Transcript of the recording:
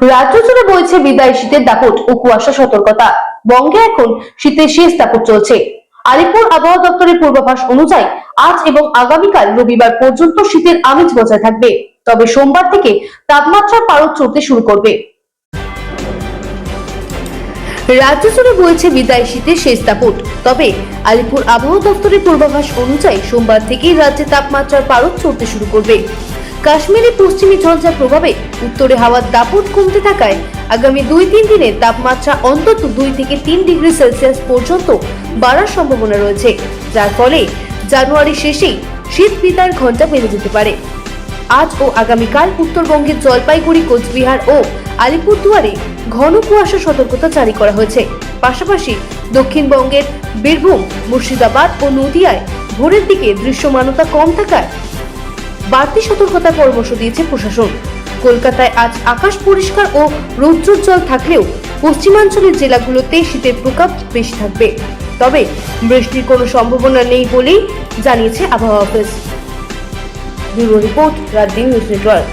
রাজ্য জুড়ে বইছে বিদায় শীতের দাপট ও কুয়াশা সতর্কতা। বঙ্গে এখন শীতের শেষ দাপট চলছে। আলিপুর আবহাওয়া দপ্তরের পূর্বাভাস অনুযায়ী আজ এবং আগামীকাল রবিবার পর্যন্ত শীতের আমেজ বজায় থাকবে, তবে সোমবার থেকে তাপমাত্রার পারদ চড়তে শুরু করবে। রাজ্য জুড়ে বইছে বিদায় শীতের শেষ দাপট, তবে আলিপুর আবহাওয়া দপ্তরের পূর্বাভাস অনুযায়ী সোমবার থেকেই রাজ্যে তাপমাত্রার পারদ চড়তে শুরু করবে। কাশ্মীরে পশ্চিমী ঝঞ্ঝার প্রভাবে উত্তরে হাওয়ার দাপট কমতে থাকায় আগামী 2-3 দিনে তাপমাত্রা অন্তত 2 থেকে 3 ডিগ্রি সেলসিয়াস পর্যন্ত বাড়ার সম্ভাবনা রয়েছে, যার ফলে জানুয়ারি শেষেই শীত বিদায়ের ঘণ্টা বেজে যেতে পারে। আজ ও আগামীকাল উত্তরবঙ্গের জলপাইগুড়ি, কোচবিহার ও আলিপুরদুয়ারে ঘন কুয়াশা সতর্কতা জারি করা হয়েছে। পাশাপাশি দক্ষিণবঙ্গের বীরভূম, মুর্শিদাবাদ ও নদিয়ায় ভোরের দিকে দৃশ্যমানতা কম থাকায় বাড়তি সতর্কতার পরামর্শ দিয়েছে প্রশাসন। কলকাতায় আজ আকাশ পরিষ্কার ও রৌদ্রোজ্জ্বল থাকলেও পশ্চিমাঞ্চলের জেলাগুলোতে শীতের প্রকোপ বেশি থাকবে, তবে বৃষ্টির কোনো সম্ভাবনা নেই বলেই জানিয়েছে আবহাওয়া অফিস। ব্যুরো রিপোর্ট, রাত নিউজ নেটওয়ার্ক।